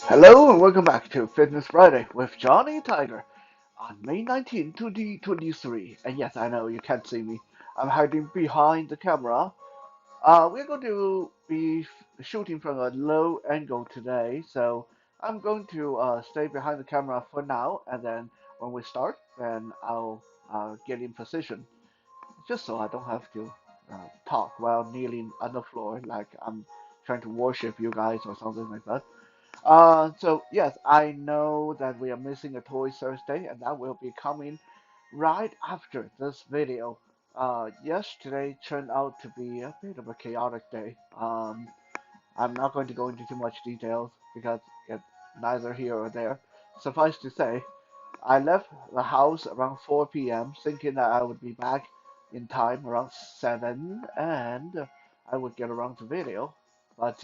Hello and welcome back to Fitness Friday with Johnny Tiger on May 19, 2023. And yes, I know you can't see me. I'm hiding behind the camera. We're going to be shooting from a low angle today, so I'm going to stay behind the camera for now, and then when we start, then I'll get in position, just so I don't have to talk while kneeling on the floor like I'm trying to worship you guys or something like that. So yes, I know that we are missing a Toy Thursday, and that will be coming right after this video. Yesterday turned out to be a bit of a chaotic day. I'm not going to go into too much details because it's neither here or there. Suffice to say, I left the house around 4 p.m. thinking that I would be back in time around 7 and I would get around to video. But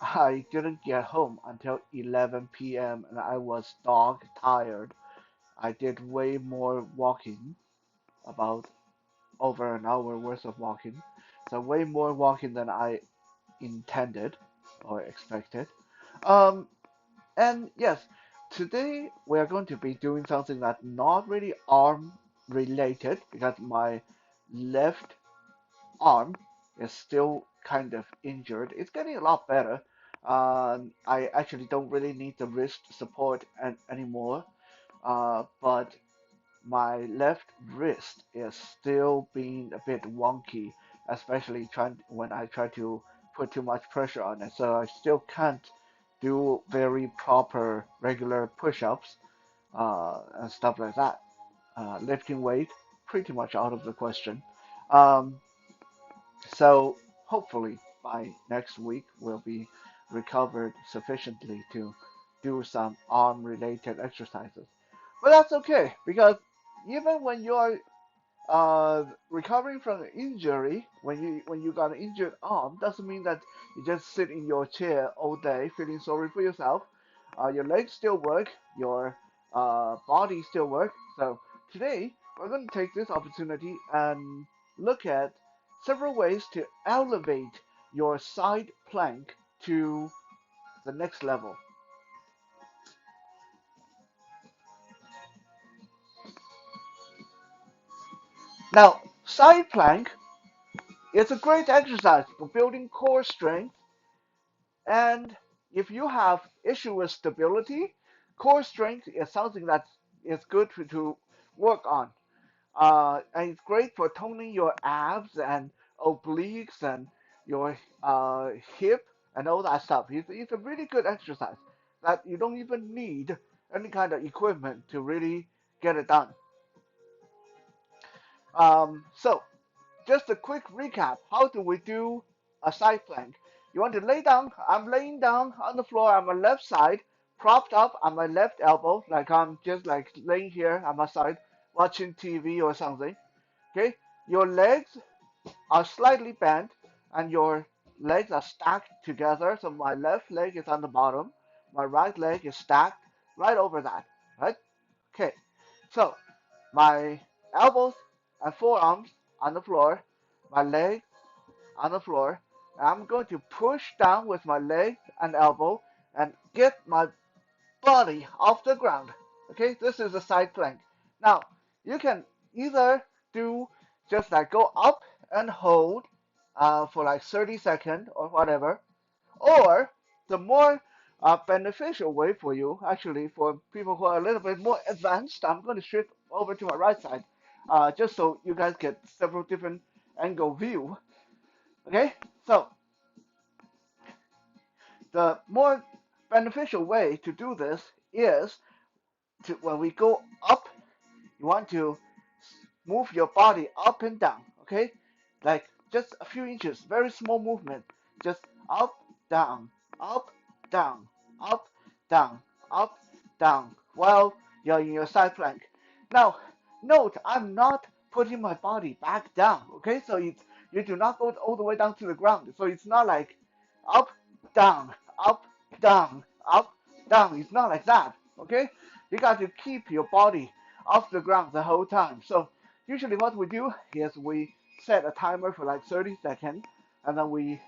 I didn't get home until 11 p.m. and I was dog tired. I did way more walking, about over an hour worth of walking. So way more walking than I intended or expected. Um, and yes, today we are going to be doing something that's not really arm related because my left arm is still kind of injured. It's getting a lot better. I actually don't really need the wrist support anymore, but my left wrist is still being a bit wonky, especially trying when I try to put too much pressure on it. So I still can't do very proper regular push-ups and stuff like that. Lifting weight, pretty much out of the question. Um, so hopefully by next week we'll be recovered sufficiently to do some arm related exercises. But that's okay because even when you're recovering from an injury, when you got an injured arm, doesn't mean that you just sit in your chair all day feeling sorry for yourself. Your legs still work, your body still work. So today we're going to take this opportunity and look at several ways to elevate your side plank to the next level. Now, side plank is a great exercise for building core strength. And if you have issue with stability, core strength is something that is good to work on. And it's great for toning your abs and obliques and your hip and all that stuff. It's a really good exercise that you don't even need any kind of equipment to really get it done. So just a quick recap. How do we do a side plank? You want to lay down. I'm laying down on the floor on my left side, propped up on my left elbow, like I'm just like laying here on my side, watching TV or something. Okay? Your legs are slightly bent and your legs are stacked together. So my left leg is on the bottom, my right leg is stacked right over that. Right? Okay. So my elbows and forearms on the floor, my legs on the floor. I'm going to push down with my leg and elbow and get my body off the ground. Okay, this is a side plank. Now, you can either do just like go up and hold for like 30 seconds or whatever, or the more beneficial way for you, actually, for people who are a little bit more advanced, I'm going to shift over to my right side, just so you guys get several different angle view. Okay, so the more beneficial way to do this is to when we go up, you want to move your body up and down. Okay, like just a few inches, very small movement, just up, down, up, down, up, down, up, down, while you're in your side plank. Now, note I'm not putting my body back down. Okay, so it's you do not go all the way down to the ground. So it's not like up, down, up, down, up, down. It's not like that. Okay, you got to keep your body off the ground the whole time. So usually what we do is we set a timer for like 30 seconds and then we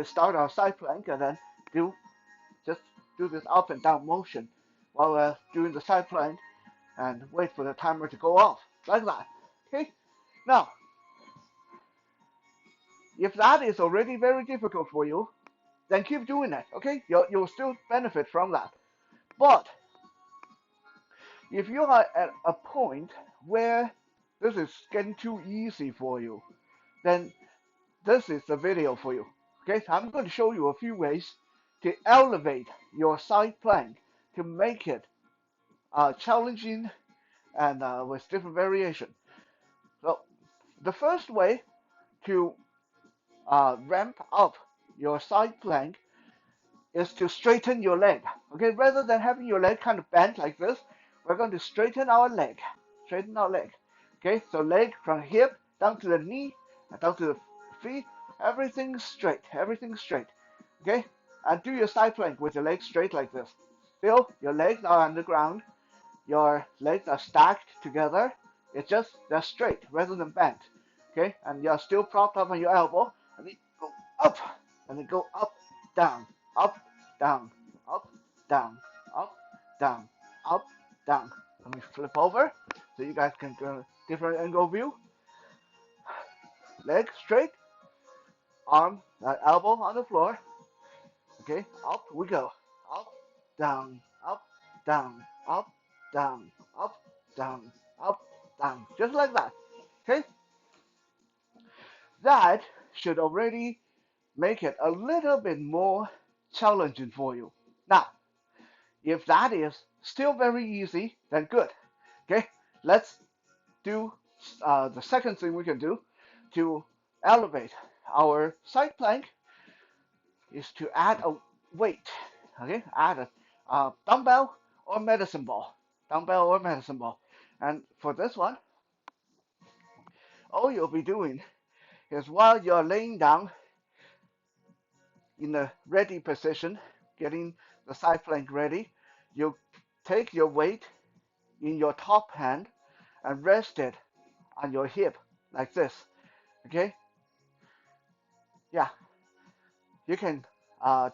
start our side plank and then do just do this up and down motion while we're doing the side plank and wait for the timer to go off, like that. Okay? Now, if that is already very difficult for you, then keep doing it, okay? You'll still benefit from that. But if you are at a point where this is getting too easy for you, then this is the video for you. Okay, so I'm going to show you a few ways to elevate your side plank to make it challenging and with different variation. So the first way to ramp up your side plank is to straighten your leg. Okay, rather than having your leg kind of bent like this, we're going to straighten our leg. Straighten our leg. Okay, so leg from hip down to the knee, down to the feet, everything straight. Everything straight. Okay, and do your side plank with your legs straight like this. Still, your legs are on the ground. Your legs are stacked together. It's just they're straight rather than bent. Okay, and you're still propped up on your elbow, and then go up, and then go up, down, up, down, up, down, up, down, up, down. Let me flip over so you guys can get a different angle view. Leg straight, arm, elbow on the floor. Okay, up we go. Up, down, up, down, up, down, up, down, up, down. Just like that. Okay? That should already make it a little bit more challenging for you. Now, if that is still very easy, then good. Okay, let's do the second thing we can do to elevate our side plank is to add a weight. Okay, add a dumbbell or medicine ball. Dumbbell or medicine ball. And for this one, all you'll be doing is while you're laying down in the ready position, getting the side plank ready, you take your weight in your top hand and rest it on your hip like this. Okay? Yeah, you can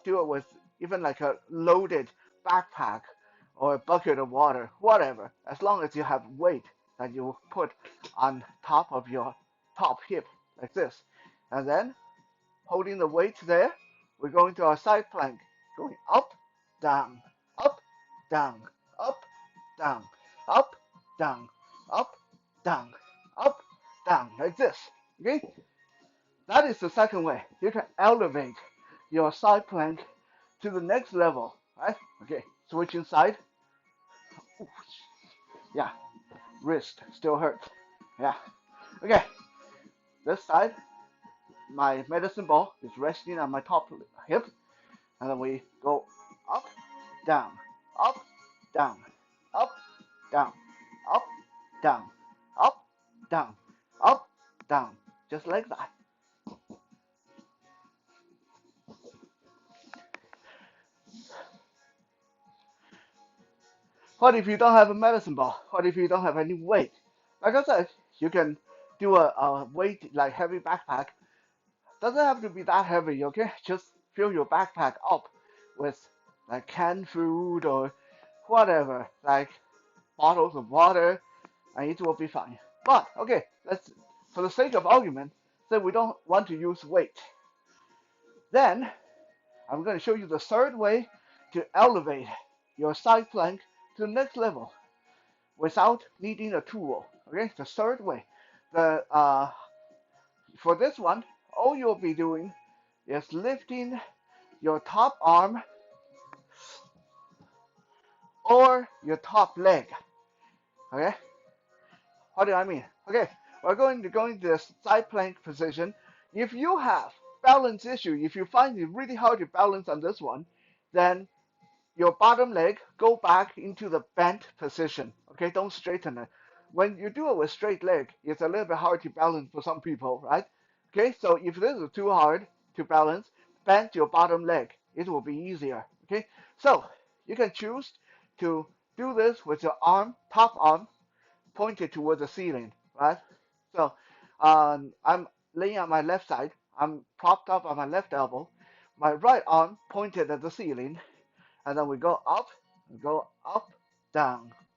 do it with even like a loaded backpack or a bucket of water, whatever, as long as you have weight that you put on top of your top hip like this. And then holding the weight there, we're going to our side plank, going up, down, up, down, up, down, up, down, up, down, up, down, like this. Okay? That is the second way. You can elevate your side plank to the next level, right? Okay, switching side. Ooh, yeah, wrist still hurts. Yeah. Okay, this side, my medicine ball is resting on my top hip, and then we go up, down, up, down, up, down, up, down, up, down, up, down, just like that. What if you don't have a medicine ball? What if you don't have any weight? Like I said, you can do a weight like heavy backpack. Doesn't have to be that heavy, okay? Just fill your backpack up with like canned food or whatever, like bottles of water, and it will be fine. But okay, let's for the sake of argument, say we don't want to use weight. Then I'm going to show you the third way to elevate your side plank to the next level without needing a tool. Okay, the third way. The For this one, all you'll be doing is lifting your top arm or your top leg. Okay, what do I mean? Okay, we're going to go into the side plank position. If you have balance issue, if you find it really hard to balance on this one, then your bottom leg go back into the bent position. Okay, don't straighten it. When you do it with straight leg, it's a little bit hard to balance for some people, right? Okay, so if this is too hard to balance, bend your bottom leg. It will be easier. Okay, so you can choose to do this with your arm, top arm, pointed towards the ceiling, right? So I'm laying on my left side. I'm propped up on my left elbow. My right arm pointed at the ceiling, and then we go up, down,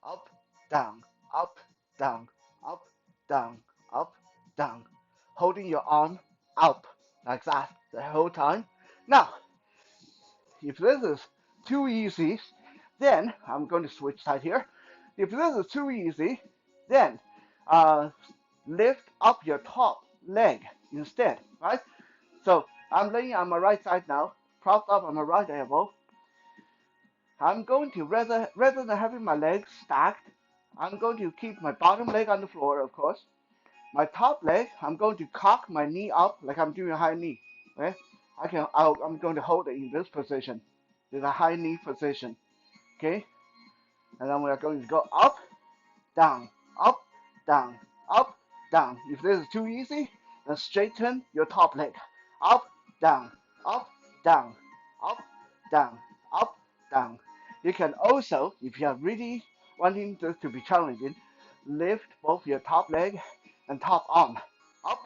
up, down, up, down, up, down, up, down, holding your arm up like that the whole time. Now, if this is too easy, then I'm going to switch side here. If this is too easy, then uh, lift up your top leg instead, right? So I'm laying on my right side now, propped up on my right elbow. I'm going to, rather than having my legs stacked, I'm going to keep my bottom leg on the floor, of course. My top leg, I'm going to cock my knee up like I'm doing a high knee. Okay? I'm going to hold it in this position. It's a high knee position. Okay? And then we are going to go up, down, up, down, up, down. If this is too easy, then straighten your top leg. Up, down, up, down, up, down, up, down. You can also, if you are really wanting this to be challenging, lift both your top leg and top arm. Up,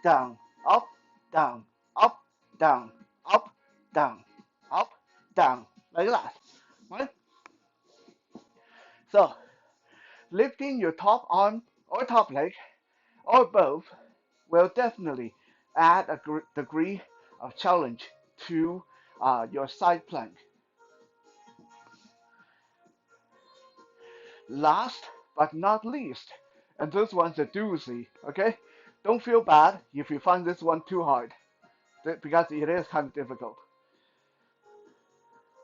down, up, down, up, down, up, down, up, down, like that. Right? So, lifting your top arm or top leg or both will definitely add a degree of challenge to your side plank. Last but not least, and this one's a doozy, okay? Don't feel bad if you find this one too hard, because it is kind of difficult.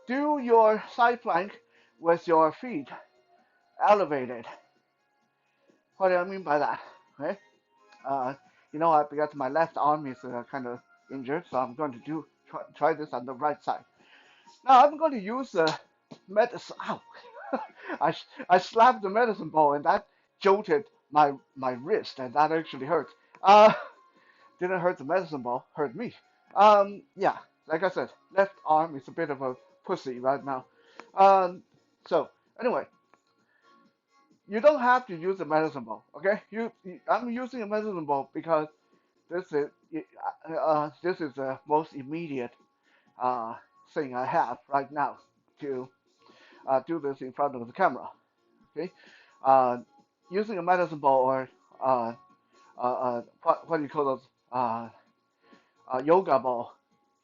Do your side plank with your feet elevated. What do I mean by that? Okay? Uh, you know what? Because my left arm is kind of injured, so I'm going to try this on the right side. Now I'm going to use the medicine. Ow! I slapped the medicine ball and that jolted my wrist, and that actually hurt. Didn't hurt the medicine ball, hurt me. Yeah, like I said, left arm is a bit of a pussy right now. Um, so anyway, you don't have to use a medicine ball, okay? I'm using a medicine ball because this is this is the most immediate uh, thing I have right now to do this in front of the camera. Okay, uh, using a medicine ball or what do you call those yoga ball,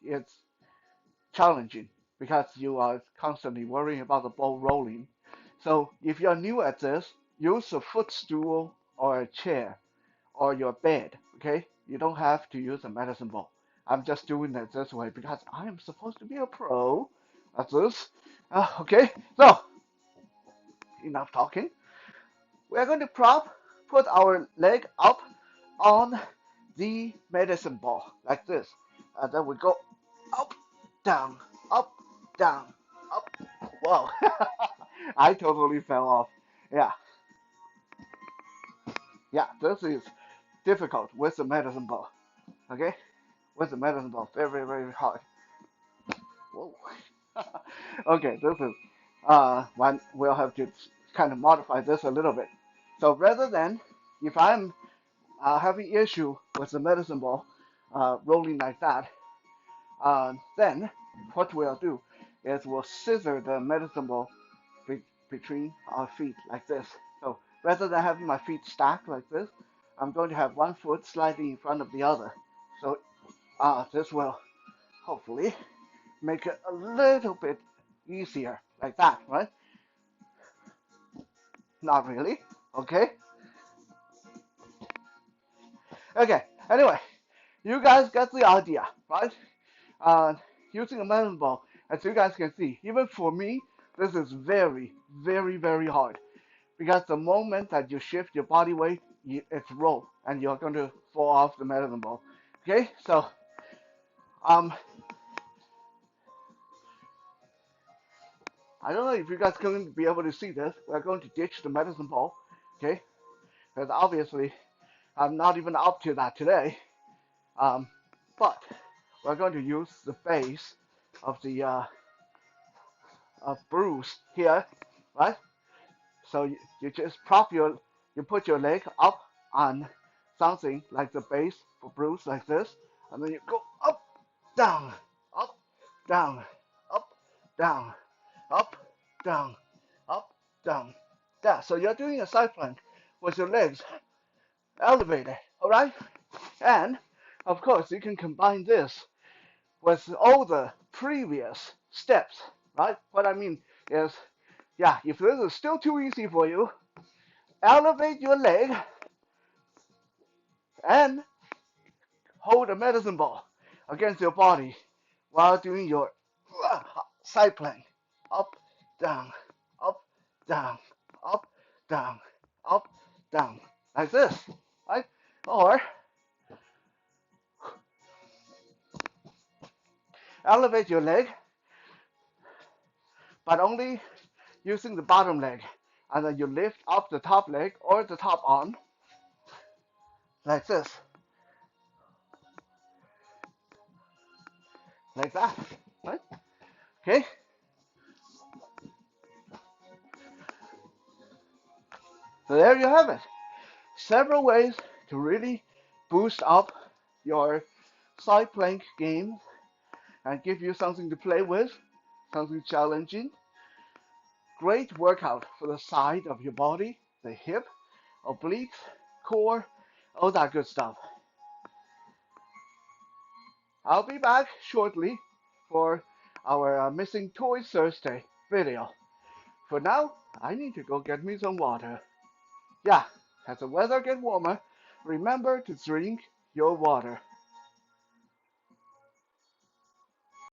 it's challenging because you are constantly worrying about the ball rolling. So if you're new at this, use a footstool or a chair or your bed. Okay, you don't have to use a medicine ball. I'm just doing it this way because I am supposed to be a pro at this. Okay, so enough talking. We're going to put our leg up on the medicine ball like this. And then we go up, down, up, down, up. Whoa, I totally fell off. Yeah, yeah, this is difficult with the medicine ball. Okay, with the medicine ball, very, very hard. Whoa. Okay, this is one we'll have to kind of modify this a little bit. So rather than if I'm having issue with the medicine ball rolling like that, then what we'll do is we'll scissor the medicine ball be between our feet like this. So rather than having my feet stacked like this, I'm going to have one foot slightly in front of the other. So this will hopefully make it a little bit easier like that, right? Not really. Okay. Okay. Anyway, you guys get the idea, right? Uh, using a medicine ball, as you guys can see, even for me, this is very, very, very hard because the moment that you shift your body weight, it's roll and you're going to fall off the medicine ball. Okay, so um, I don't know if you guys are going to be able to see this. We're going to ditch the medicine ball, okay? Because obviously I'm not even up to that today. Um, but we're going to use the base of the of Bruce here, right? So you just you put your leg up on something like the base for Bruce like this, and then you go up, down, up, down, up, down, up, down, up, down. That. So you're doing a side plank with your legs elevated, alright? And, of course, you can combine this with all the previous steps, right? What I mean is, yeah, if this is still too easy for you, elevate your leg and hold a medicine ball against your body while doing your side plank. Up, down, up, down, up, down, up, down. Like this, right? Or elevate your leg, but only using the bottom leg. And then you lift up the top leg or the top arm, like this, like that, right? Okay? So there you have it. Several ways to really boost up your side plank game and give you something to play with, something challenging. Great workout for the side of your body, the hip, obliques, core, all that good stuff. I'll be back shortly for our Missing Toys Thursday video. For now, I need to go get me some water. Yeah, as the weather gets warmer, remember to drink your water.